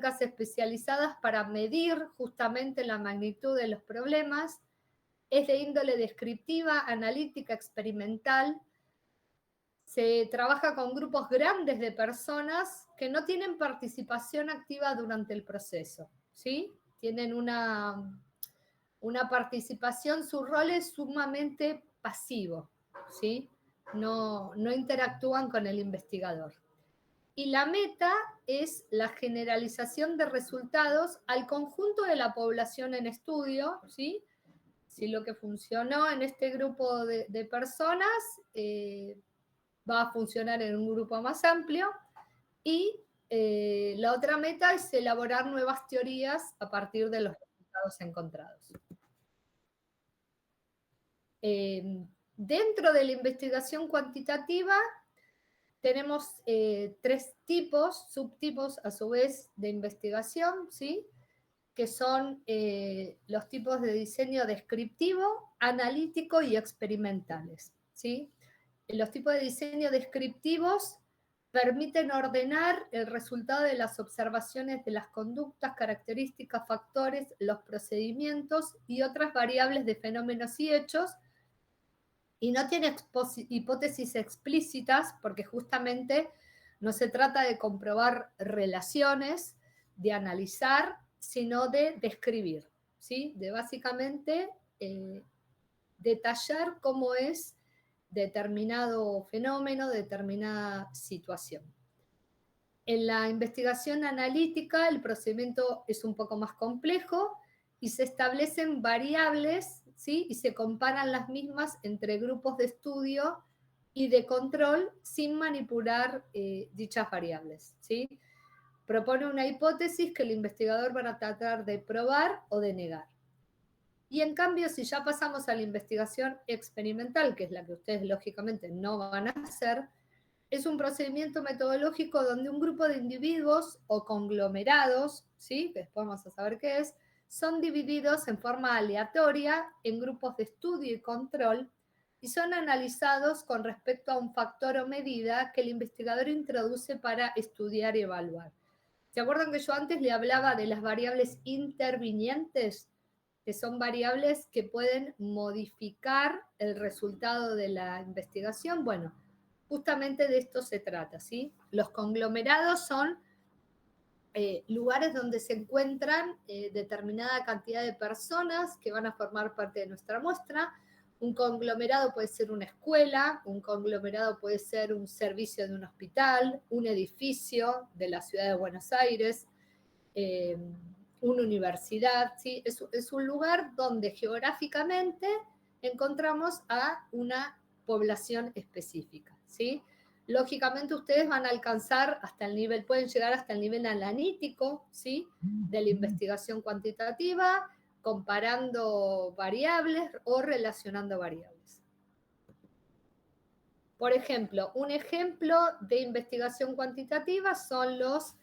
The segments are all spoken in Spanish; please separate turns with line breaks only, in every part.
técnicas especializadas para medir justamente la magnitud de los problemas. Es de índole descriptiva, analítica, experimental. Se trabaja con grupos grandes de personas que no tienen participación activa durante el proceso, ¿sí? Tienen una participación, su rol es sumamente pasivo, ¿sí? No interactúan con el investigador. Y la meta es la generalización de resultados al conjunto de la población en estudio, ¿sí? Si lo que funcionó en este grupo de personas va a funcionar en un grupo más amplio. Y la otra meta es elaborar nuevas teorías a partir de los resultados encontrados. Dentro de la investigación cuantitativa tenemos 3 tipos, subtipos a su vez de investigación, ¿sí? Que son los tipos de diseño descriptivo, analítico y experimentales, ¿sí? Los tipos de diseño descriptivos permiten ordenar el resultado de las observaciones de las conductas, características, factores, los procedimientos y otras variables de fenómenos y hechos, y no tiene hipótesis explícitas porque justamente no se trata de comprobar relaciones, de analizar, sino de describir, ¿sí? De básicamente detallar cómo es determinado fenómeno, determinada situación. En la investigación analítica el procedimiento es un poco más complejo y se establecen variables, ¿sí? Y se comparan las mismas entre grupos de estudio y de control sin manipular dichas variables, ¿sí? Propone una hipótesis que el investigador va a tratar de probar o de negar. Y en cambio, si ya pasamos a la investigación experimental, que es la que ustedes lógicamente no van a hacer, es un procedimiento metodológico donde un grupo de individuos o conglomerados, ¿sí? Que después vamos a saber qué es, son divididos en forma aleatoria en grupos de estudio y control y son analizados con respecto a un factor o medida que el investigador introduce para estudiar y evaluar. ¿Se acuerdan que yo antes le hablaba de las variables intervinientes? Que son variables que pueden modificar el resultado de la investigación. Bueno, justamente de esto se trata, ¿sí? Los conglomerados son lugares donde se encuentran determinada cantidad de personas que van a formar parte de nuestra muestra. Un conglomerado puede ser una escuela, un conglomerado puede ser un servicio de un hospital, un edificio de la ciudad de Buenos Aires, una universidad, ¿sí? Es un lugar donde geográficamente encontramos a una población específica, ¿sí? Lógicamente ustedes van a alcanzar hasta el nivel, pueden llegar hasta el nivel analítico, ¿sí? De la investigación cuantitativa, comparando variables o relacionando variables. Por ejemplo, un ejemplo de investigación cuantitativa son los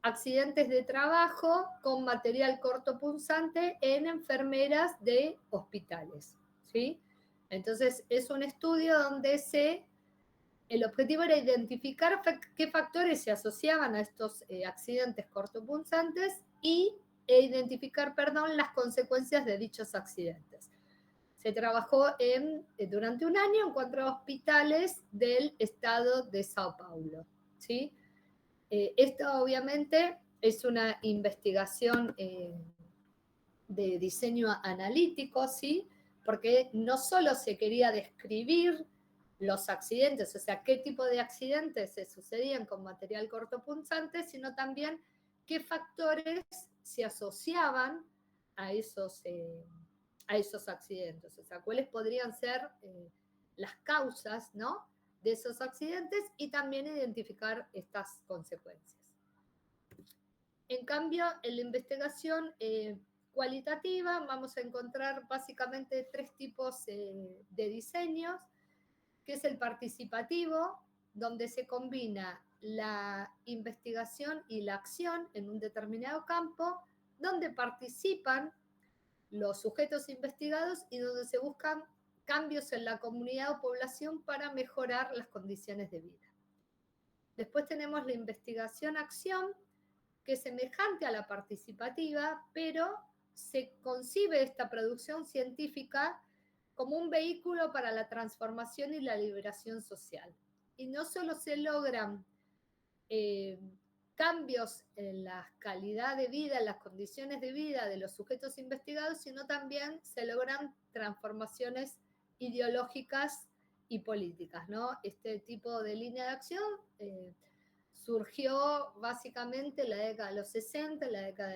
accidentes de trabajo con material cortopunzante en enfermeras de hospitales, ¿sí? Entonces, es un estudio donde el objetivo era identificar qué factores se asociaban a estos accidentes cortopunzantes e identificar, las consecuencias de dichos accidentes. Se trabajó durante un año en 4 hospitales del estado de Sao Paulo, ¿sí? Esto obviamente es una investigación de diseño analítico, ¿sí? Porque no solo se quería describir los accidentes, o sea, qué tipo de accidentes se sucedían con material cortopunzante, sino también qué factores se asociaban a esos accidentes, o sea, cuáles podrían ser las causas, ¿no? De esos accidentes y también identificar estas consecuencias. En cambio, en la investigación cualitativa vamos a encontrar básicamente 3 tipos de diseños, que es el participativo, donde se combina la investigación y la acción en un determinado campo, donde participan los sujetos investigados y donde se buscan cambios en la comunidad o población para mejorar las condiciones de vida. Después tenemos la investigación-acción, que es semejante a la participativa, pero se concibe esta producción científica como un vehículo para la transformación y la liberación social. Y no solo se logran cambios en la calidad de vida, en las condiciones de vida de los sujetos investigados, sino también se logran transformaciones ideológicas y políticas, ¿no? Este tipo de línea de acción surgió básicamente en la década de los 60, en la década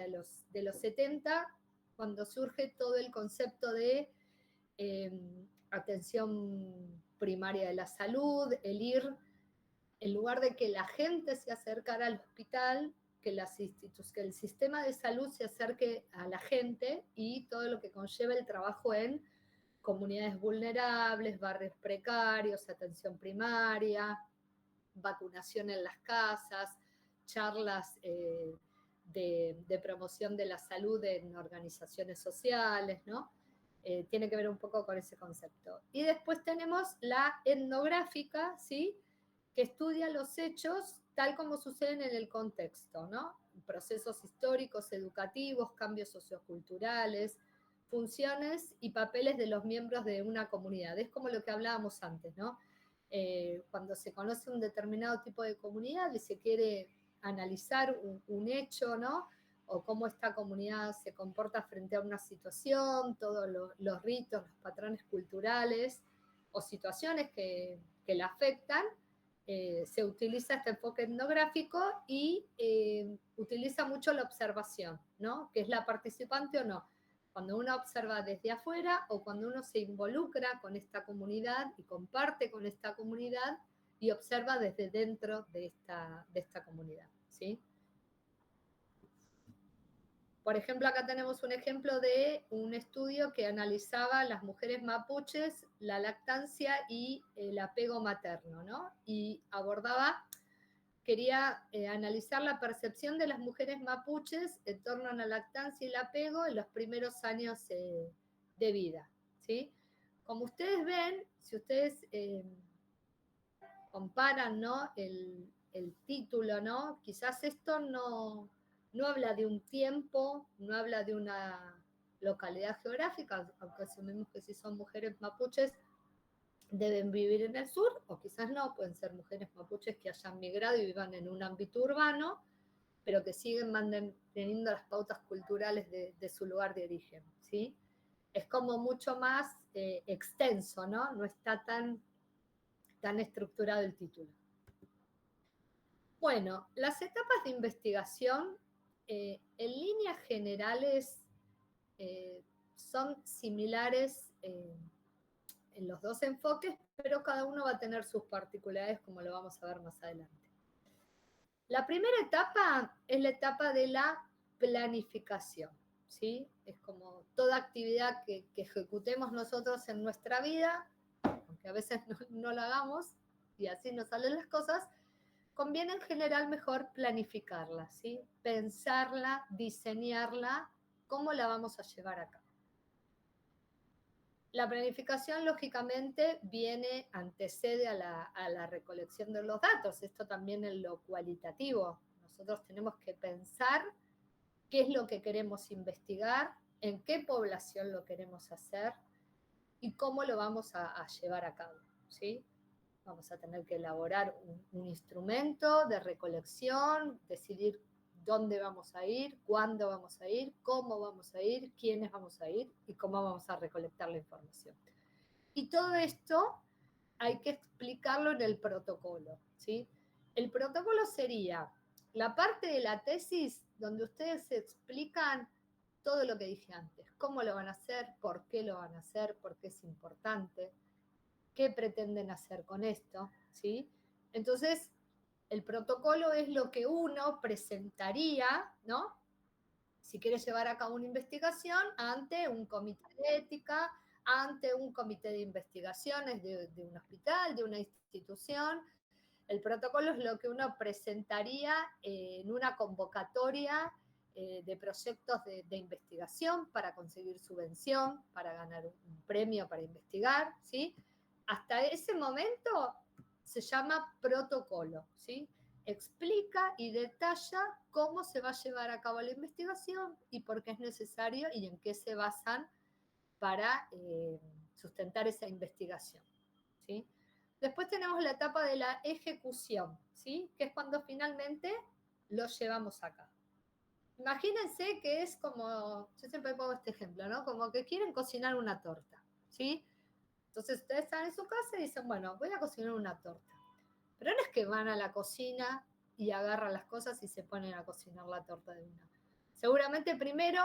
de los 70, cuando surge todo el concepto de atención primaria de la salud, el ir, en lugar de que la gente se acercara al hospital, que el sistema de salud se acerque a la gente y todo lo que conlleva el trabajo en comunidades vulnerables, barrios precarios, atención primaria, vacunación en las casas, charlas de promoción de la salud en organizaciones sociales, ¿no? Tiene que ver un poco con ese concepto. Y después tenemos la etnográfica, ¿sí? Que estudia los hechos tal como suceden en el contexto, ¿no? Procesos históricos, educativos, cambios socioculturales, funciones y papeles de los miembros de una comunidad. Es como lo que hablábamos antes, ¿no? Cuando se conoce un determinado tipo de comunidad y se quiere analizar un hecho, ¿no? O cómo esta comunidad se comporta frente a una situación, todos los ritos, los patrones culturales o situaciones que la afectan, se utiliza este enfoque etnográfico y utiliza mucho la observación, ¿no? Que es la participante o no. Cuando uno observa desde afuera o cuando uno se involucra con esta comunidad y comparte con esta comunidad y observa desde dentro de esta comunidad, ¿sí? Por ejemplo, acá tenemos un ejemplo de un estudio que analizaba las mujeres mapuches, la lactancia y el apego materno, ¿no? Y quería analizar la percepción de las mujeres mapuches en torno a la lactancia y el apego en los primeros años de vida, ¿sí? Como ustedes ven, si ustedes comparan, ¿no? El título, ¿no? Quizás esto no habla de un tiempo, no habla de una localidad geográfica, aunque asumimos que si son mujeres mapuches deben vivir en el sur, o quizás no, pueden ser mujeres mapuches que hayan migrado y vivan en un ámbito urbano, pero que siguen manteniendo las pautas culturales de su lugar de origen, ¿sí? Es como mucho más extenso, ¿no? No está tan estructurado el título. Bueno, las etapas de investigación, en líneas generales, son similares en los dos enfoques, pero cada uno va a tener sus particularidades, como lo vamos a ver más adelante. La primera etapa es la etapa de la planificación, ¿sí? Es como toda actividad que ejecutemos nosotros en nuestra vida, aunque a veces no la hagamos, y así nos salen las cosas, conviene en general mejor planificarla, ¿sí? Pensarla, diseñarla, cómo la vamos a llevar a cabo. La planificación, lógicamente, antecede a la recolección de los datos. Esto también en lo cualitativo. Nosotros tenemos que pensar qué es lo que queremos investigar, en qué población lo queremos hacer y cómo lo vamos a llevar a cabo, ¿sí? Vamos a tener que elaborar un instrumento de recolección, decidir dónde vamos a ir, cuándo vamos a ir, cómo vamos a ir, quiénes vamos a ir y cómo vamos a recolectar la información. Y todo esto hay que explicarlo en el protocolo, ¿sí? El protocolo sería la parte de la tesis donde ustedes explican todo lo que dije antes, cómo lo van a hacer, por qué lo van a hacer, por qué es importante, qué pretenden hacer con esto, ¿sí? Entonces, el protocolo es lo que uno presentaría, ¿no? Si quiere llevar a cabo una investigación ante un comité de ética, ante un comité de investigaciones de un hospital, de una institución. El protocolo es lo que uno presentaría en una convocatoria de proyectos de investigación para conseguir subvención, para ganar un premio para investigar, ¿sí? Hasta ese momento se llama protocolo, ¿sí? explica y detalla cómo se va a llevar a cabo la investigación y por qué es necesario y en qué se basan para sustentar esa investigación, ¿sí? Después tenemos la etapa de la ejecución, ¿sí? Que es cuando finalmente lo llevamos a cabo. Imagínense que es como, yo siempre pongo este ejemplo, ¿no? Como que quieren cocinar una torta, ¿sí? Entonces ustedes están en su casa y dicen, bueno, voy a cocinar una torta. Pero no es que van a la cocina y agarran las cosas y se ponen a cocinar la torta de una. Seguramente primero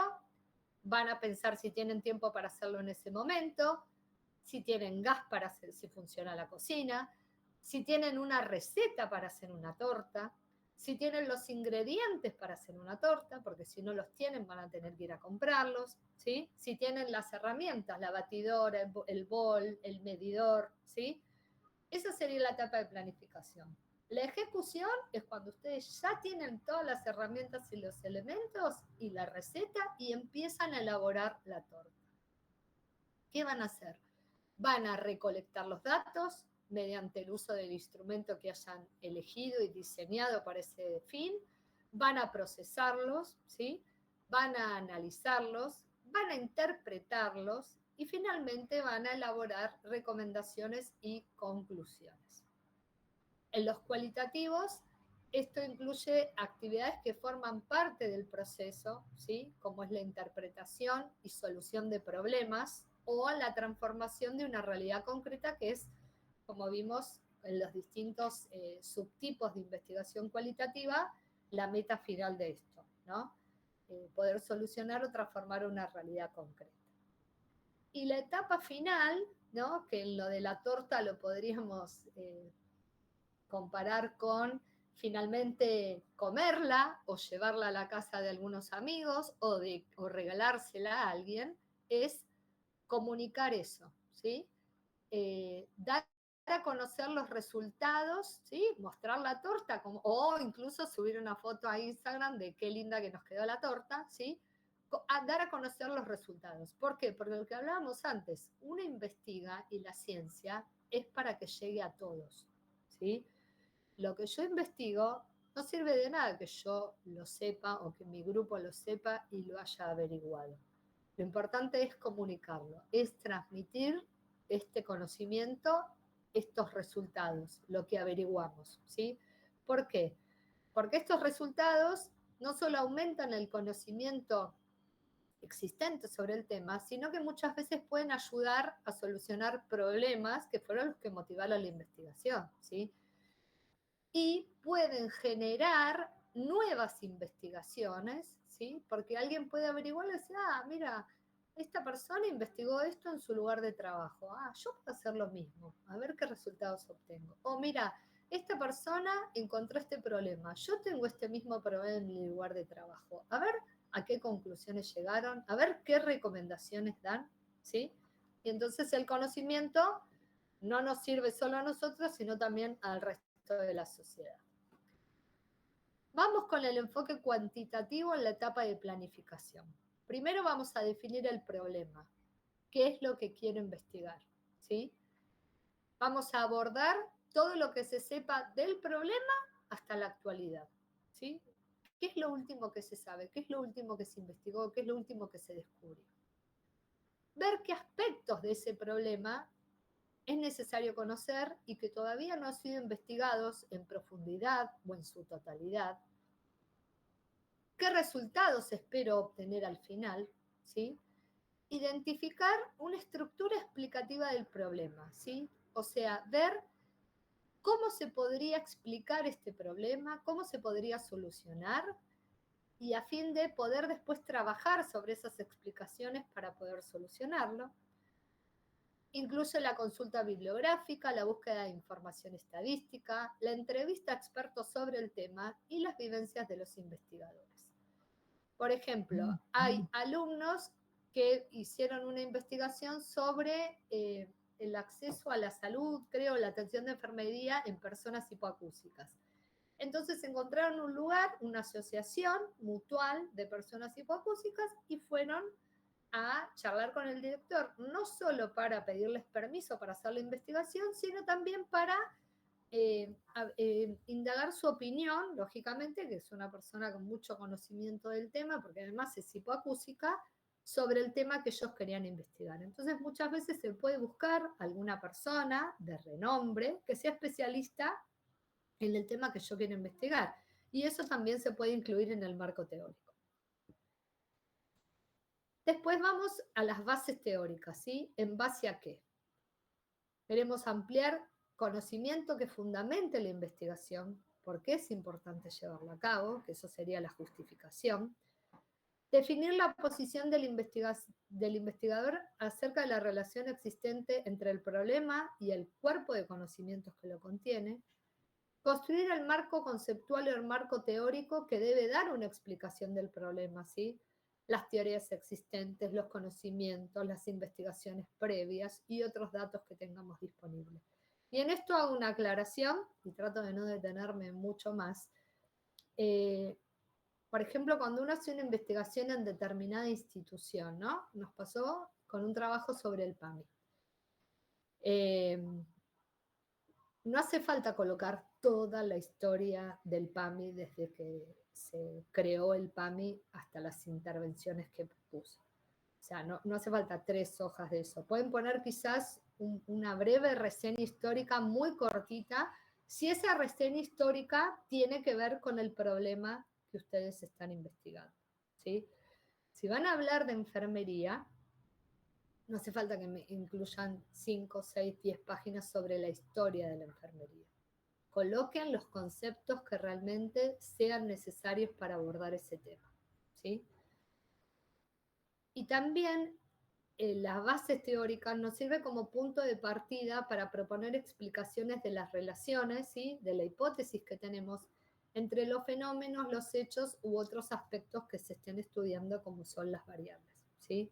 van a pensar si tienen tiempo para hacerlo en ese momento, si tienen gas para hacer, si funciona la cocina, si tienen una receta para hacer una torta, si tienen los ingredientes para hacer una torta, porque si no los tienen van a tener que ir a comprarlos, ¿sí? Si tienen las herramientas, la batidora, el bol, el medidor, ¿sí? Esa sería la etapa de planificación. La ejecución es cuando ustedes ya tienen todas las herramientas y los elementos y la receta y empiezan a elaborar la torta. ¿Qué van a hacer? Van a recolectar los datos mediante el uso del instrumento que hayan elegido y diseñado para ese fin, van a procesarlos, ¿sí? Van a analizarlos, van a interpretarlos y finalmente van a elaborar recomendaciones y conclusiones. En los cualitativos, esto incluye actividades que forman parte del proceso, ¿sí? Como es la interpretación y solución de problemas o la transformación de una realidad concreta, que es, como vimos en los distintos subtipos de investigación cualitativa, la meta final de esto, ¿no? Poder solucionar o transformar una realidad concreta. Y la etapa final, ¿no? Que en lo de la torta lo podríamos comparar con finalmente comerla o llevarla a la casa de algunos amigos o regalársela a alguien, es comunicar eso, ¿sí? Dar a conocer los resultados, ¿sí? Mostrar la torta, o incluso subir una foto a Instagram de qué linda que nos quedó la torta, ¿sí? Dar a conocer los resultados. ¿Por qué? Porque lo que hablábamos antes, uno investiga y la ciencia es para que llegue a todos, ¿sí? Lo que yo investigo no sirve de nada que yo lo sepa o que mi grupo lo sepa y lo haya averiguado. Lo importante es comunicarlo, es transmitir este conocimiento, estos resultados, lo que averiguamos, ¿sí? ¿Por qué? Porque estos resultados no solo aumentan el conocimiento existente sobre el tema, sino que muchas veces pueden ayudar a solucionar problemas que fueron los que motivaron la investigación, ¿sí? Y pueden generar nuevas investigaciones, ¿sí? Porque alguien puede averiguar y decir, ah, mira, esta persona investigó esto en su lugar de trabajo, ah, yo puedo hacer lo mismo, a ver qué resultados obtengo. O mira, esta persona encontró este problema, yo tengo este mismo problema en mi lugar de trabajo, a ver a qué conclusiones llegaron, a ver qué recomendaciones dan, ¿sí? Y entonces el conocimiento no nos sirve solo a nosotros, sino también al resto de la sociedad. Vamos con el enfoque cuantitativo en la etapa de planificación. Primero vamos a definir el problema. ¿Qué es lo que quiero investigar? ¿Sí? Vamos a abordar todo lo que se sepa del problema hasta la actualidad. ¿Sí? ¿Qué es lo último que se sabe? ¿Qué es lo último que se investigó? ¿Qué es lo último que se descubrió? Ver qué aspectos de ese problema es necesario conocer y que todavía no han sido investigados en profundidad o en su totalidad. ¿Qué resultados espero obtener al final? ¿Sí? Identificar una estructura explicativa del problema, ¿sí? O sea, ver cómo se podría explicar este problema, cómo se podría solucionar y a fin de poder después trabajar sobre esas explicaciones para poder solucionarlo. Incluye la consulta bibliográfica, la búsqueda de información estadística, la entrevista a expertos sobre el tema y las vivencias de los investigadores. Por ejemplo, hay alumnos que hicieron una investigación sobre el acceso a la salud, creo, la atención de enfermería en personas hipoacúsicas. Entonces encontraron un lugar, una asociación mutual de personas hipoacúsicas y fueron a charlar con el director, no solo para pedirles permiso para hacer la investigación, sino también para indagar su opinión, lógicamente, que es una persona con mucho conocimiento del tema, porque además es hipoacúsica, sobre el tema que ellos querían investigar. Entonces, muchas veces se puede buscar alguna persona de renombre que sea especialista en el tema que yo quiero investigar. Y eso también se puede incluir en el marco teórico. Después vamos a las bases teóricas, ¿sí? ¿En base a qué? Queremos ampliar conocimiento que fundamente la investigación, por qué es importante llevarla a cabo, que eso sería la justificación. Definir la posición del investigador acerca de la relación existente entre el problema y el cuerpo de conocimientos que lo contiene. Construir el marco conceptual o el marco teórico que debe dar una explicación del problema, ¿sí? Las teorías existentes, los conocimientos, las investigaciones previas y otros datos que tengamos disponibles. Y en esto hago una aclaración, y trato de no detenerme mucho más. Por ejemplo, cuando uno hace una investigación en determinada institución, ¿no? Nos pasó con un trabajo sobre el PAMI. No hace falta colocar toda la historia del PAMI desde que se creó el PAMI hasta las intervenciones que puso. O sea, no hace falta 3 hojas de eso. Pueden poner quizás una breve reseña histórica muy cortita, si esa reseña histórica tiene que ver con el problema que ustedes están investigando, ¿sí? Si van a hablar de enfermería, no hace falta que me incluyan 5, 6, 10 páginas sobre la historia de la enfermería. Coloquen los conceptos que realmente sean necesarios para abordar ese tema, ¿sí? Y también las bases teóricas nos sirve como punto de partida para proponer explicaciones de las relaciones, ¿sí? De la hipótesis que tenemos entre los fenómenos, los hechos u otros aspectos que se estén estudiando como son las variables, ¿sí?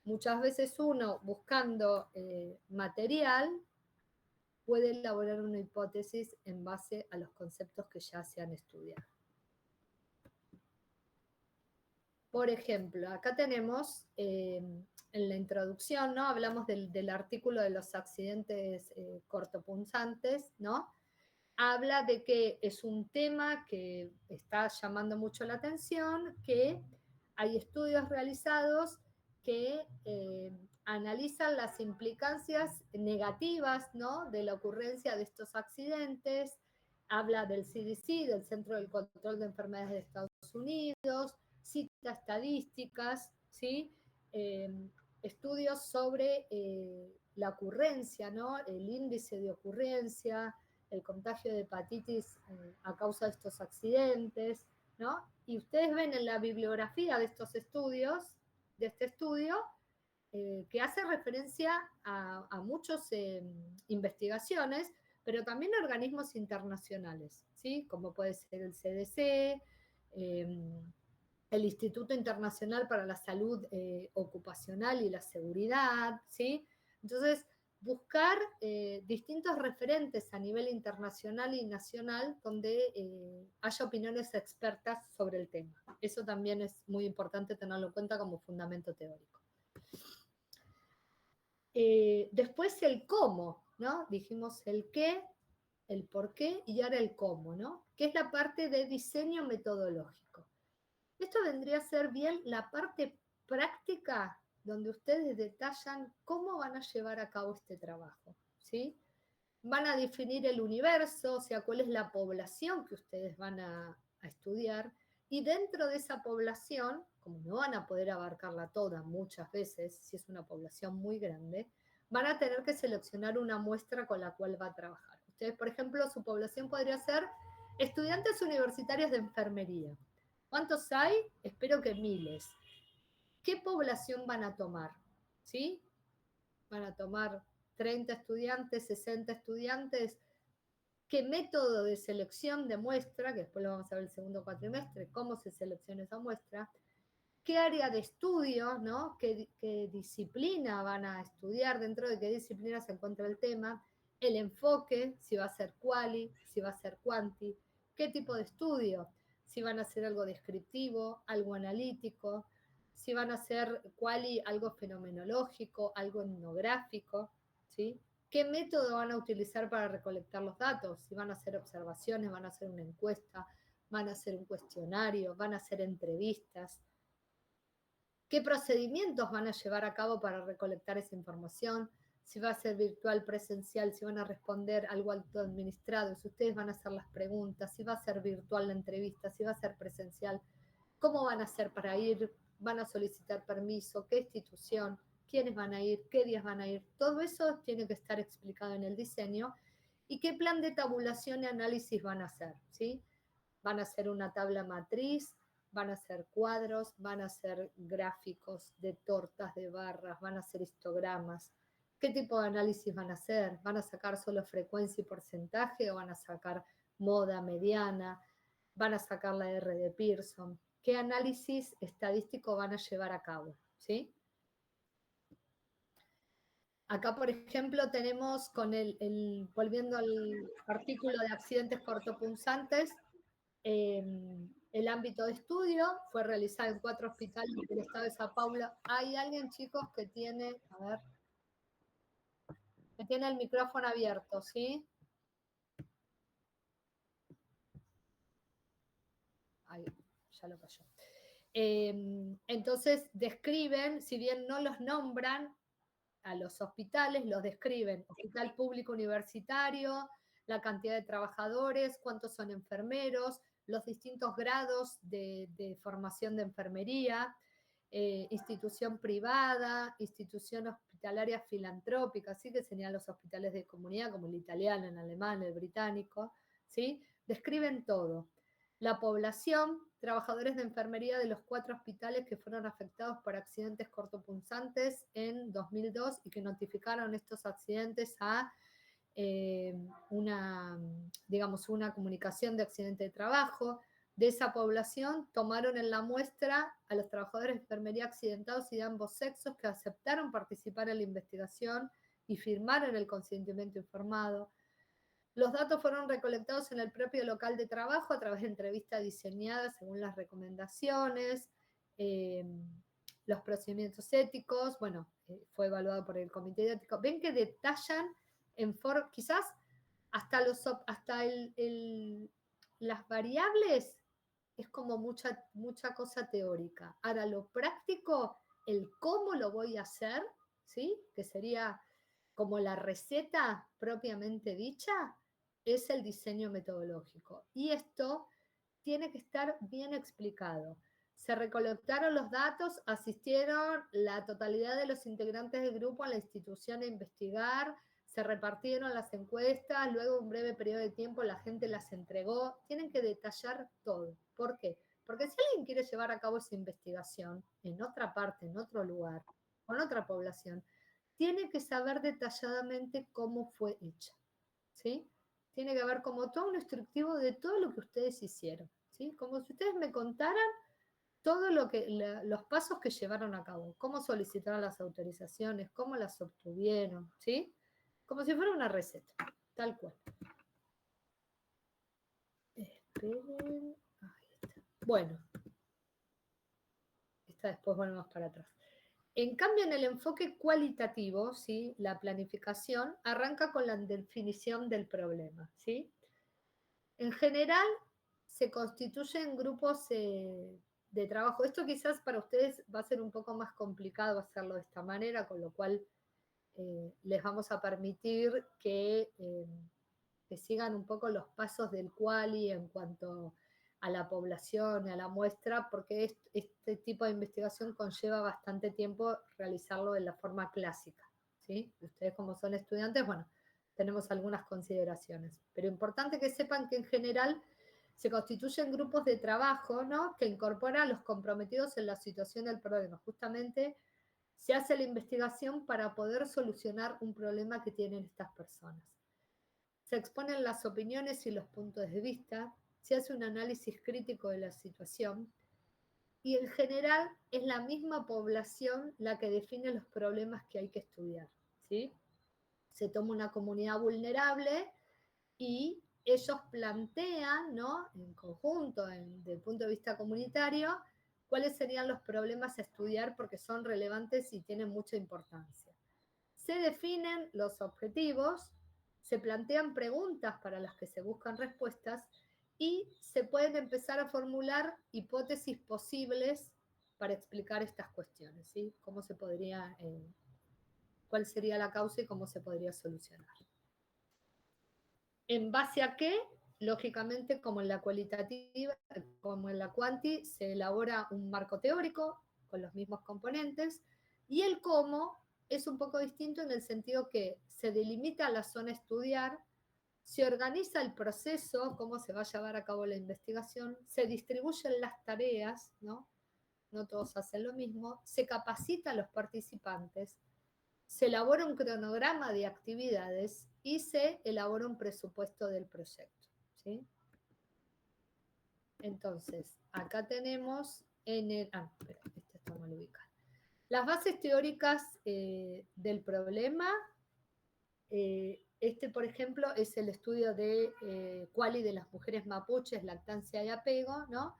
Muchas veces uno, buscando material, puede elaborar una hipótesis en base a los conceptos que ya se han estudiado. Por ejemplo, acá tenemos en la introducción, ¿no? Hablamos del artículo de los accidentes cortopunzantes, ¿no? Habla de que es un tema que está llamando mucho la atención, que hay estudios realizados que analizan las implicancias negativas, ¿no? De la ocurrencia de estos accidentes. Habla del CDC, del Centro del Control de Enfermedades de Estados Unidos, cita estadísticas, ¿sí? Estudios sobre la ocurrencia, ¿no? El índice de ocurrencia, el contagio de hepatitis a causa de estos accidentes, ¿no? Y ustedes ven en la bibliografía de estos estudios, de este estudio, que hace referencia a muchas investigaciones, pero también a organismos internacionales, ¿sí? Como puede ser el CDC, el Instituto Internacional para la Salud Ocupacional y la Seguridad, ¿sí? Entonces, buscar distintos referentes a nivel internacional y nacional donde haya opiniones expertas sobre el tema. Eso también es muy importante tenerlo en cuenta como fundamento teórico. Después el cómo, ¿no? Dijimos el qué, el por qué y ahora el cómo, ¿no? Que es la parte de diseño metodológico. Esto vendría a ser bien la parte práctica donde ustedes detallan cómo van a llevar a cabo este trabajo, ¿sí? Van a definir el universo, o sea, cuál es la población que ustedes van a estudiar, y dentro de esa población, como no van a poder abarcarla toda muchas veces, si es una población muy grande, van a tener que seleccionar una muestra con la cual va a trabajar. Ustedes, por ejemplo, su población podría ser estudiantes universitarios de enfermería. ¿Cuántos hay? Espero que miles. ¿Qué población van a tomar? ¿Sí? ¿Van a tomar 30 estudiantes, 60 estudiantes? ¿Qué método de selección de muestra, que después lo vamos a ver el segundo cuatrimestre, cómo se selecciona esa muestra? ¿Qué área de estudio, ¿no? ¿Qué disciplina van a estudiar? ¿Dentro de qué disciplina se encuentra el tema? El enfoque, si va a ser quali, si va a ser quanti. ¿Qué tipo de estudio? Si van a hacer algo descriptivo, algo analítico, si van a hacer quali algo fenomenológico, algo etnográfico, ¿sí? ¿Qué método van a utilizar para recolectar los datos? Si van a hacer observaciones, van a hacer una encuesta, van a hacer un cuestionario, van a hacer entrevistas. ¿Qué procedimientos van a llevar a cabo para recolectar esa información? Si va a ser virtual, presencial, si van a responder algo autoadministrado, si ustedes van a hacer las preguntas, si va a ser virtual la entrevista, si va a ser presencial, cómo van a hacer para ir, van a solicitar permiso, qué institución, quiénes van a ir, qué días van a ir. Todo eso tiene que estar explicado en el diseño y qué plan de tabulación y análisis van a hacer, ¿sí? Van a hacer una tabla matriz, van a hacer cuadros, van a hacer gráficos de tortas, de barras, van a hacer histogramas. ¿Qué tipo de análisis van a hacer? ¿Van a sacar solo frecuencia y porcentaje o van a sacar moda mediana? ¿Van a sacar la R de Pearson? ¿Qué análisis estadístico van a llevar a cabo? ¿Sí? Acá, por ejemplo, tenemos volviendo al artículo de accidentes cortopunzantes, el ámbito de estudio fue realizado en 4 hospitales del estado de Sao Paulo. Hay alguien, chicos, que tiene, a ver, que tiene el micrófono abierto, ¿sí? Ahí, ya lo cayó. Entonces, describen, si bien no los nombran a los hospitales, los describen. Hospital público universitario, la cantidad de trabajadores, cuántos son enfermeros, los distintos grados de formación de enfermería, institución privada, institución hospitalaria filantrópica, así que serían los hospitales de comunidad, como el italiano, el alemán, el británico, ¿sí? Describen todo. La población, trabajadores de enfermería de los 4 hospitales que fueron afectados por accidentes cortopunzantes en 2002 y que notificaron estos accidentes a una comunicación de accidente de trabajo. De esa población tomaron en la muestra a los trabajadores de enfermería accidentados y de ambos sexos que aceptaron participar en la investigación y firmaron el consentimiento informado. Los datos fueron recolectados en el propio local de trabajo a través de entrevistas diseñadas según las recomendaciones, los procedimientos éticos, bueno, fue evaluado por el comité de ético. Ven que detallan quizás hasta las variables es como mucha cosa teórica. Ahora, lo práctico, el cómo lo voy a hacer, ¿sí? Que sería como la receta propiamente dicha, es el diseño metodológico. Y esto tiene que estar bien explicado. Se recolectaron los datos, asistieron la totalidad de los integrantes del grupo a la institución a investigar, se repartieron las encuestas, luego de un breve periodo de tiempo la gente las entregó. Tienen que detallar todo. ¿Por qué? Porque si alguien quiere llevar a cabo esa investigación en otra parte, en otro lugar, con otra población, tiene que saber detalladamente cómo fue hecha, ¿sí? Tiene que haber como todo un instructivo de todo lo que ustedes hicieron, ¿sí? Como si ustedes me contaran todo los pasos que llevaron a cabo, cómo solicitaron las autorizaciones, cómo las obtuvieron, ¿sí? Como si fuera una receta, tal cual. Esperen, ahí está. Bueno, esta después volvemos para atrás. En cambio, en el enfoque cualitativo, ¿sí? La planificación arranca con la definición del problema, ¿sí? En general, se constituyen grupos de trabajo. Esto quizás para ustedes va a ser un poco más complicado hacerlo de esta manera, con lo cual les vamos a permitir que sigan un poco los pasos del quali en cuanto a la población y a la muestra, porque este tipo de investigación conlleva bastante tiempo realizarlo de la forma clásica, ¿sí? Ustedes como son estudiantes, bueno, tenemos algunas consideraciones, pero importante que sepan que en general se constituyen grupos de trabajo, ¿no? Que incorporan a los comprometidos en la situación del problema. Justamente se hace la investigación para poder solucionar un problema que tienen estas personas. Se exponen las opiniones y los puntos de vista, se hace un análisis crítico de la situación y en general es la misma población la que define los problemas que hay que estudiar, ¿sí? Se toma una comunidad vulnerable y ellos plantean, ¿no? En conjunto, desde el punto de vista comunitario, cuáles serían los problemas a estudiar porque son relevantes y tienen mucha importancia. Se definen los objetivos, se plantean preguntas para las que se buscan respuestas y se pueden empezar a formular hipótesis posibles para explicar estas cuestiones, ¿sí? Cómo se podría, cuál sería la causa y cómo se podría solucionar. ¿En base a qué? Lógicamente, como en la cualitativa, como en la cuanti, se elabora un marco teórico con los mismos componentes, y el cómo es un poco distinto en el sentido que se delimita la zona a estudiar, se organiza el proceso, cómo se va a llevar a cabo la investigación, se distribuyen las tareas, ¿no? No todos hacen lo mismo, se capacita a los participantes, se elabora un cronograma de actividades y se elabora un presupuesto del proyecto, ¿sí? Entonces, acá tenemos en el... espera, este está mal ubicado. Las bases teóricas del problema, este, por ejemplo, es el estudio de Quali de las mujeres mapuches, lactancia y apego, ¿no?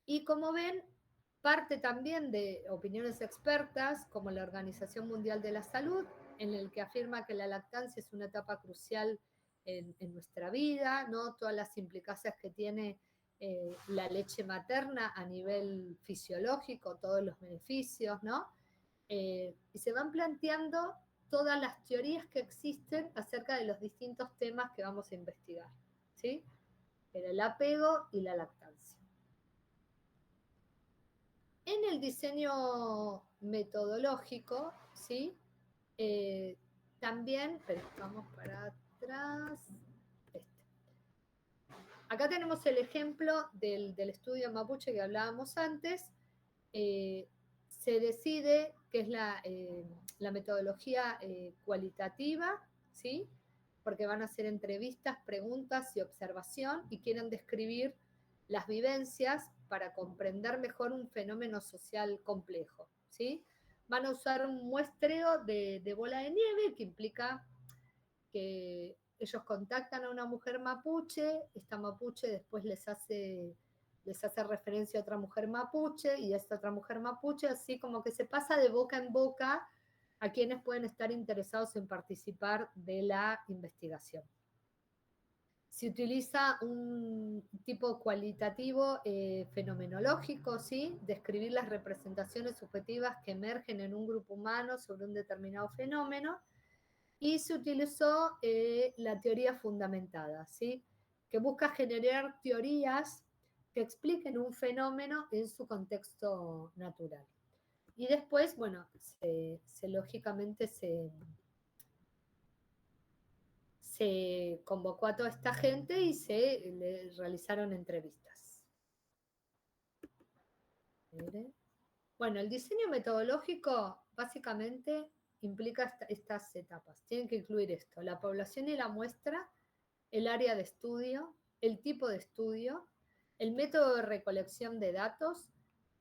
Y como ven, parte también de opiniones expertas, como la Organización Mundial de la Salud, en el que afirma que la lactancia es una etapa crucial en nuestra vida, ¿no? Todas las implicancias que tiene la leche materna a nivel fisiológico, todos los beneficios, ¿no? Y se van planteando todas las teorías que existen acerca de los distintos temas que vamos a investigar, ¿sí? Pero el apego y la lactancia. En el diseño metodológico, ¿sí? También, pero vamos para atrás. Acá tenemos el ejemplo del estudio mapuche que hablábamos antes. Se decide que es la metodología cualitativa, ¿sí? Porque van a hacer entrevistas, preguntas y observación y quieren describir las vivencias para comprender mejor un fenómeno social complejo, ¿sí? Van a usar un muestreo de bola de nieve que implica que ellos contactan a una mujer mapuche, esta mapuche después les hace referencia a otra mujer mapuche y a esta otra mujer mapuche, así como que se pasa de boca en boca a quienes pueden estar interesados en participar de la investigación. Se utiliza un tipo cualitativo fenomenológico, ¿sí? Describir las representaciones subjetivas que emergen en un grupo humano sobre un determinado fenómeno, y se utilizó la teoría fundamentada, ¿sí? Que busca generar teorías que expliquen un fenómeno en su contexto natural. Y después, bueno, lógicamente se convocó a toda esta gente y se le realizaron entrevistas. Bueno, el diseño metodológico básicamente implica estas etapas. Tienen que incluir esto: la población y la muestra, el área de estudio, el tipo de estudio, el método de recolección de datos,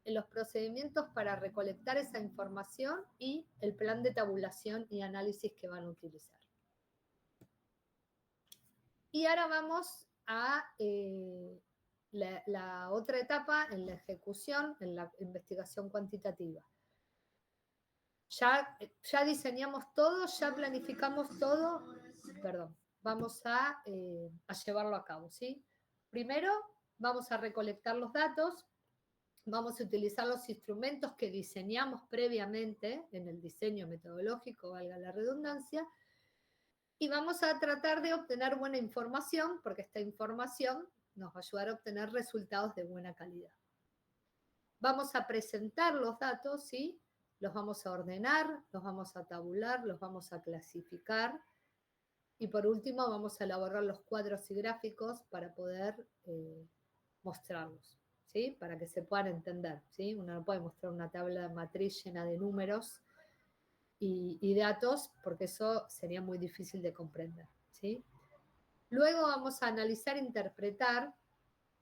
los procedimientos para recolectar esa información y el plan de tabulación y análisis que van a utilizar. Y ahora vamos a la otra etapa en la ejecución, en la investigación cuantitativa. Ya diseñamos todo, ya planificamos todo, perdón, vamos a llevarlo a cabo, ¿sí? Primero vamos a recolectar los datos, vamos a utilizar los instrumentos que diseñamos previamente en el diseño metodológico, valga la redundancia, y vamos a tratar de obtener buena información, porque esta información nos va a ayudar a obtener resultados de buena calidad. Vamos a presentar los datos, ¿sí? Los vamos a ordenar, los vamos a tabular, los vamos a clasificar, y por último vamos a elaborar los cuadros y gráficos para poder mostrarlos, ¿sí? Para que se puedan entender, ¿sí? Uno no puede mostrar una tabla matriz llena de números y datos, porque eso sería muy difícil de comprender, ¿sí? Luego vamos a analizar e interpretar,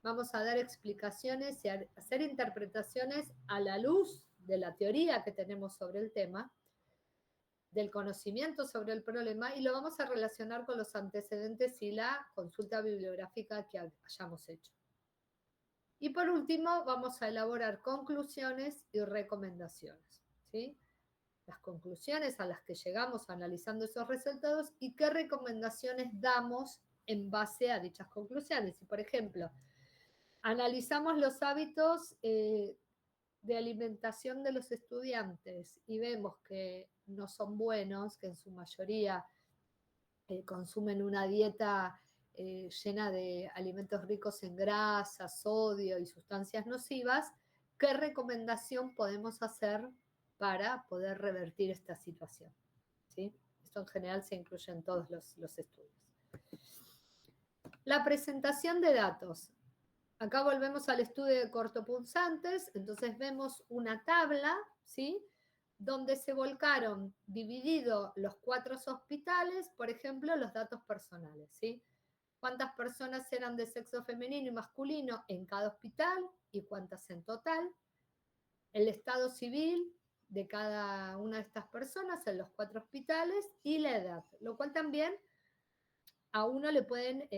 vamos a dar explicaciones y a hacer interpretaciones a la luz de la teoría que tenemos sobre el tema, del conocimiento sobre el problema, y lo vamos a relacionar con los antecedentes y la consulta bibliográfica que hayamos hecho. Y por último, vamos a elaborar conclusiones y recomendaciones, ¿sí? las conclusiones a las que llegamos analizando esos resultados y qué recomendaciones damos en base a dichas conclusiones. Si, por ejemplo, analizamos los hábitos de alimentación de los estudiantes y vemos que no son buenos, que en su mayoría consumen una dieta llena de alimentos ricos en grasa, sodio y sustancias nocivas, ¿qué recomendación podemos hacer para poder revertir esta situación? ¿Sí? Esto en general se incluye en todos los estudios. La presentación de datos. Acá volvemos al estudio de cortopunzantes, entonces vemos una tabla, ¿sí? Donde se volcaron, dividido los 4 hospitales, por ejemplo, los datos personales, ¿sí? Cuántas personas eran de sexo femenino y masculino en cada hospital y cuántas en total, el estado civil de cada una de estas personas en los 4 hospitales y la edad, lo cual también a uno le pueden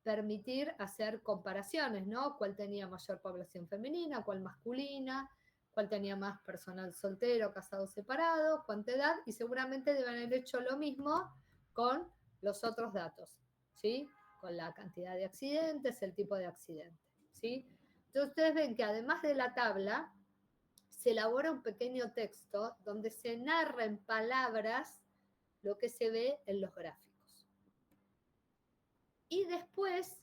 permitir hacer comparaciones, ¿no? ¿Cuál tenía mayor población femenina, cuál masculina, cuál tenía más personal soltero, casado, separado, cuánta edad, y seguramente deben haber hecho lo mismo con los otros datos, ¿sí? Con la cantidad de accidentes, el tipo de accidente, ¿sí? Entonces ustedes ven que además de la tabla, se elabora un pequeño texto donde se narra en palabras lo que se ve en los gráficos. Y después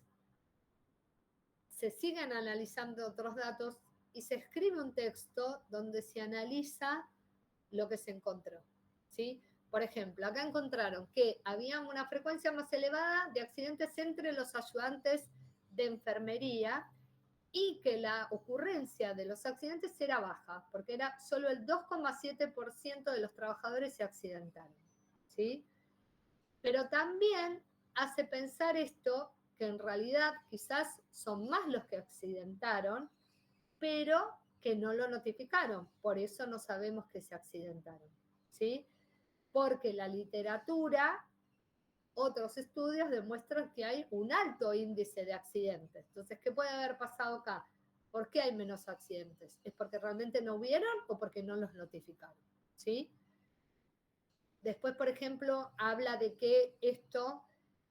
se siguen analizando otros datos y se escribe un texto donde se analiza lo que se encontró, ¿sí? Por ejemplo, acá encontraron que había una frecuencia más elevada de accidentes entre los ayudantes de enfermería y que la ocurrencia de los accidentes era baja, porque era solo el 2,7% de los trabajadores se accidentaron, ¿sí? Pero también hace pensar esto que en realidad quizás son más los que accidentaron, pero que no lo notificaron, por eso no sabemos que se accidentaron, ¿sí? Porque la literatura, otros estudios demuestran que hay un alto índice de accidentes. Entonces, ¿qué puede haber pasado acá? ¿Por qué hay menos accidentes? ¿Es porque realmente no hubieron o porque no los notificaron? ¿Sí? Después, por ejemplo, habla de que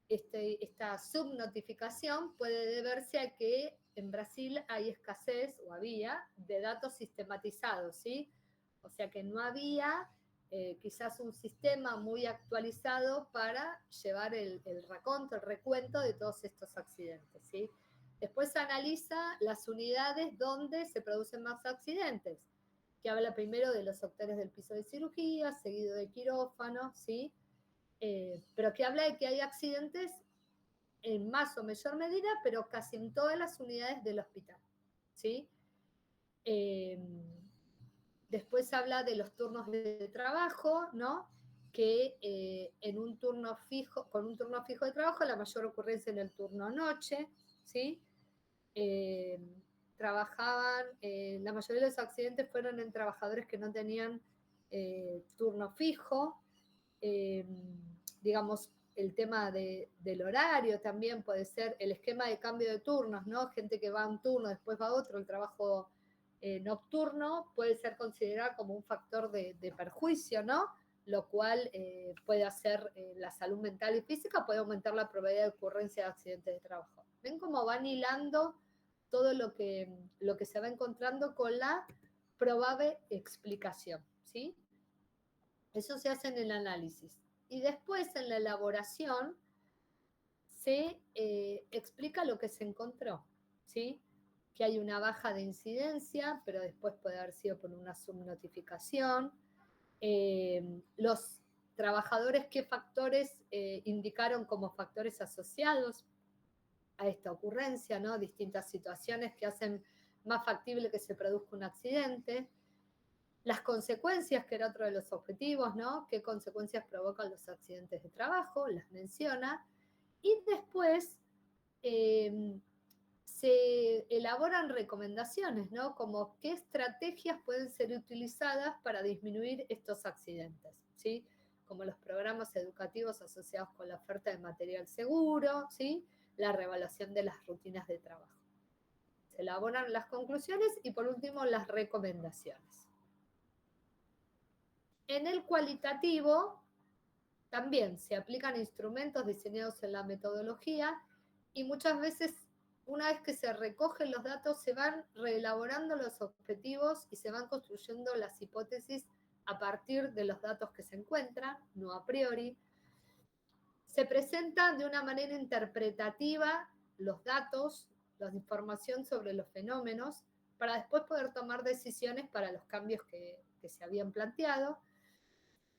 esta subnotificación puede deberse a que en Brasil hay escasez, o había, de datos sistematizados, ¿sí? O sea que no había quizás un sistema muy actualizado para llevar el raconto, el recuento de todos estos accidentes, ¿sí? Después analiza las unidades donde se producen más accidentes, que habla primero de los sectores del piso de cirugía, seguido de quirófano, ¿sí? Pero que habla de que hay accidentes en más o mayor medida, pero casi en todas las unidades del hospital, ¿sí? Después habla de los turnos de trabajo, ¿no? Que en un turno fijo, con un turno fijo de trabajo, la mayor ocurrencia en el turno noche, ¿sí? Trabajaban, la mayoría de los accidentes fueron en trabajadores que no tenían turno fijo, digamos, el tema del horario también puede ser, el esquema de cambio de turnos, ¿no? Gente que va a un turno, después va a otro, el trabajo nocturno puede ser considerado como un factor de perjuicio, ¿no? Lo cual puede hacer la salud mental y física, puede aumentar la probabilidad de ocurrencia de accidentes de trabajo. ¿Ven cómo van hilando todo lo que se va encontrando con la probable explicación, ¿sí? Eso se hace en el análisis. Y después en la elaboración se explica lo que se encontró, ¿sí? Que hay una baja de incidencia, pero después puede haber sido por una subnotificación. Los trabajadores, ¿qué factores indicaron como factores asociados a esta ocurrencia, ¿no? Distintas situaciones que hacen más factible que se produzca un accidente. Las consecuencias, que era otro de los objetivos, ¿no? ¿Qué consecuencias provocan los accidentes de trabajo? Las menciona. Y después se elaboran recomendaciones, ¿no? Como qué estrategias pueden ser utilizadas para disminuir estos accidentes, ¿sí? Como los programas educativos asociados con la oferta de material seguro, ¿sí? La reevaluación de las rutinas de trabajo. Se elaboran las conclusiones y por último las recomendaciones. En el cualitativo también se aplican instrumentos diseñados en la metodología y muchas veces, una vez que se recogen los datos, se van reelaborando los objetivos y se van construyendo las hipótesis a partir de los datos que se encuentran, no a priori. Se presentan de una manera interpretativa los datos, la información sobre los fenómenos, para después poder tomar decisiones para los cambios que se habían planteado.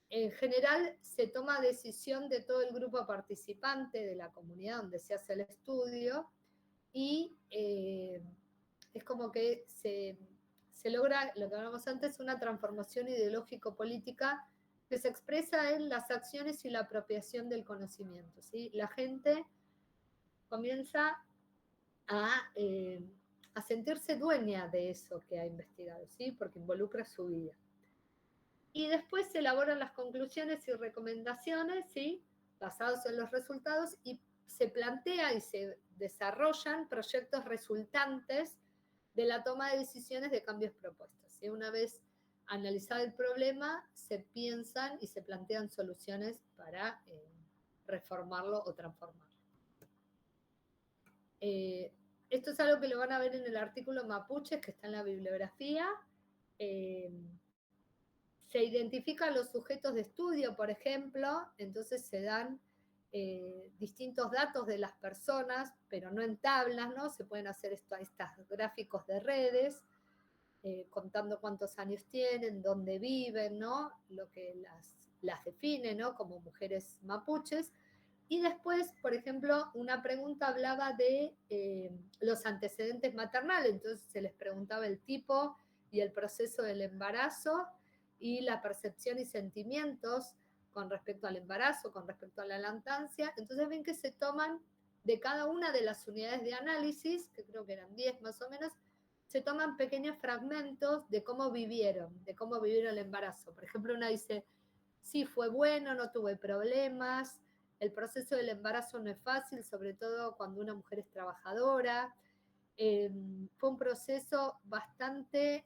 En general, se toma decisión de todo el grupo participante de la comunidad donde se hace el estudio y es como que se logra, lo que hablamos antes, una transformación ideológico-política que se expresa en las acciones y la apropiación del conocimiento, ¿sí? La gente comienza a sentirse dueña de eso que ha investigado, ¿sí? Porque involucra su vida. Y después se elaboran las conclusiones y recomendaciones, ¿sí? Basados en los resultados, y se plantea y se desarrollan proyectos resultantes de la toma de decisiones de cambios propuestos, ¿sí? Una vez analizado el problema, se piensan y se plantean soluciones para reformarlo o transformarlo. Esto es algo que lo van a ver en el artículo Mapuches, que está en la bibliografía. Se identifican los sujetos de estudio, por ejemplo, entonces se dan distintos datos de las personas, pero no en tablas, ¿no? Se pueden hacer estos gráficos de redes, contando cuántos años tienen, dónde viven, ¿no? Lo que las define, ¿no? Como mujeres mapuches. Y después, por ejemplo, una pregunta hablaba de los antecedentes maternales, entonces se les preguntaba el tipo y el proceso del embarazo y la percepción y sentimientos con respecto al embarazo, con respecto a la lactancia. Entonces ven que se toman de cada una de las unidades de análisis, que creo que eran 10 más o menos, se toman pequeños fragmentos de cómo vivieron el embarazo. Por ejemplo, una dice, sí, fue bueno, no tuve problemas, el proceso del embarazo no es fácil, sobre todo cuando una mujer es trabajadora. Fue un proceso bastante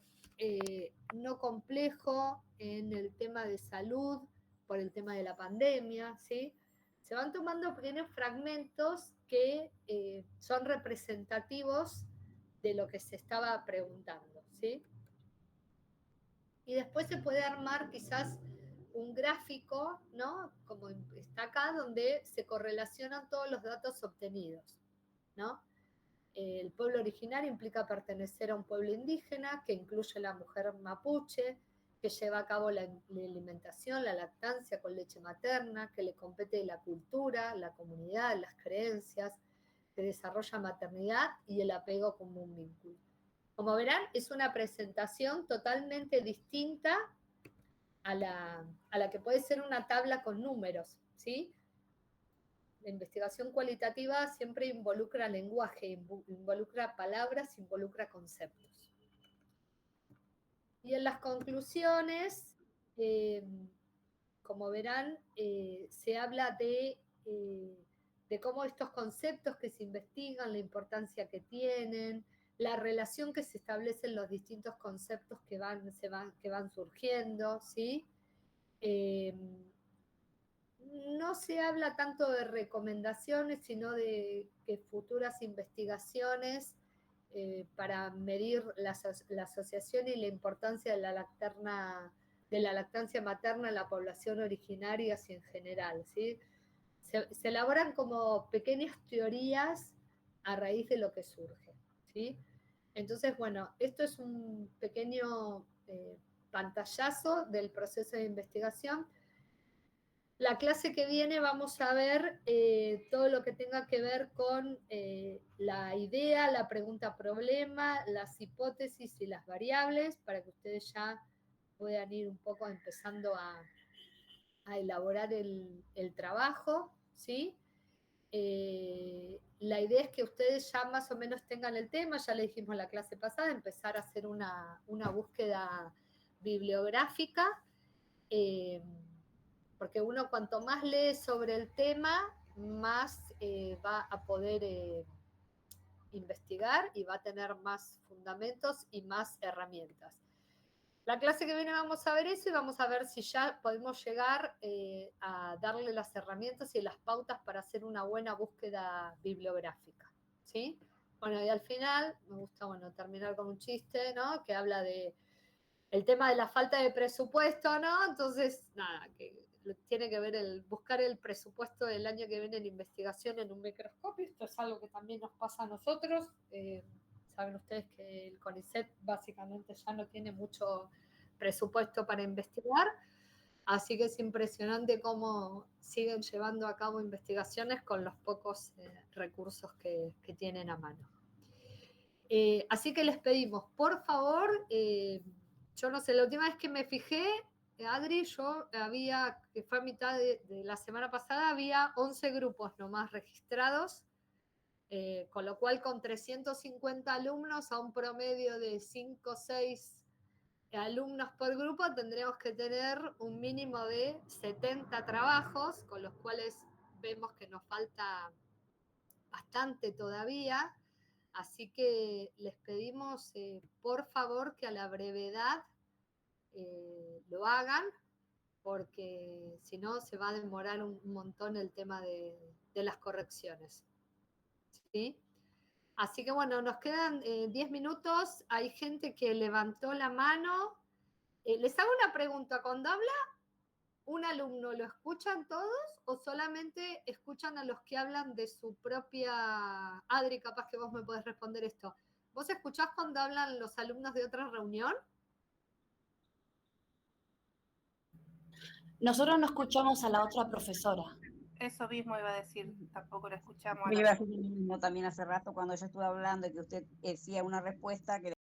no complejo en el tema de salud, por el tema de la pandemia, ¿sí? Se van tomando pequeños fragmentos que son representativos de lo que se estaba preguntando, ¿sí? Y después se puede armar quizás un gráfico, ¿no? Como está acá, donde se correlacionan todos los datos obtenidos, ¿no? El pueblo originario implica pertenecer a un pueblo indígena que incluye la mujer mapuche, que lleva a cabo la alimentación, la lactancia con leche materna, que le compete la cultura, la comunidad, las creencias, que desarrolla maternidad y el apego como un vínculo. Como verán, es una presentación totalmente distinta a la que puede ser una tabla con números, ¿sí? La investigación cualitativa siempre involucra lenguaje, involucra palabras, involucra conceptos. Y en las conclusiones, como verán, se habla de cómo estos conceptos que se investigan, la importancia que tienen, la relación que se establece en los distintos conceptos que van surgiendo, ¿sí? No se habla tanto de recomendaciones, sino de que futuras investigaciones para medir la asociación y la importancia de la lactancia materna en la población originaria y en general, ¿sí? Se elaboran como pequeñas teorías a raíz de lo que surge, ¿sí? Entonces, bueno, esto es un pequeño pantallazo del proceso de investigación. La clase que viene vamos a ver todo lo que tenga que ver con la idea, la pregunta-problema, las hipótesis y las variables, para que ustedes ya puedan ir un poco empezando a elaborar el trabajo, ¿sí? La idea es que ustedes ya más o menos tengan el tema, ya le dijimos la clase pasada, empezar a hacer una búsqueda bibliográfica, porque uno cuanto más lee sobre el tema, más va a poder investigar y va a tener más fundamentos y más herramientas. La clase que viene vamos a ver eso y vamos a ver si ya podemos llegar a darle las herramientas y las pautas para hacer una buena búsqueda bibliográfica, ¿sí? Bueno, y al final me gusta, bueno, terminar con un chiste, ¿no? Que habla de el tema de la falta de presupuesto, ¿no? Entonces, nada, que tiene que ver el buscar el presupuesto del año que viene en investigación en un microscopio. Esto es algo que también nos pasa a nosotros. Saben ustedes que el CONICET básicamente ya no tiene mucho presupuesto para investigar, así que es impresionante cómo siguen llevando a cabo investigaciones con los pocos recursos que tienen a mano. Así que les pedimos, por favor, yo no sé, la última vez que me fijé, Adri, que fue a mitad de la semana pasada, había 11 grupos nomás registrados, con lo cual con 350 alumnos a un promedio de 5 o 6 alumnos por grupo tendremos que tener un mínimo de 70 trabajos, con los cuales vemos que nos falta bastante todavía. Así que les pedimos, por favor, que a la brevedad lo hagan, porque si no se va a demorar un montón el tema de las correcciones. ¿Sí? Así que bueno, nos quedan 10 minutos. Hay gente que levantó la mano. Les hago una pregunta. Cuando habla un alumno, ¿lo escuchan todos o solamente escuchan a los que hablan de su propia... Adri, capaz que vos me podés responder esto. ¿Vos escuchás cuando hablan los alumnos de otra reunión?
Nosotros no escuchamos a la otra profesora.
Eso mismo iba a decir, tampoco lo escuchamos.
Me iba a decir lo mismo también hace rato cuando yo estuve hablando, que usted decía una respuesta que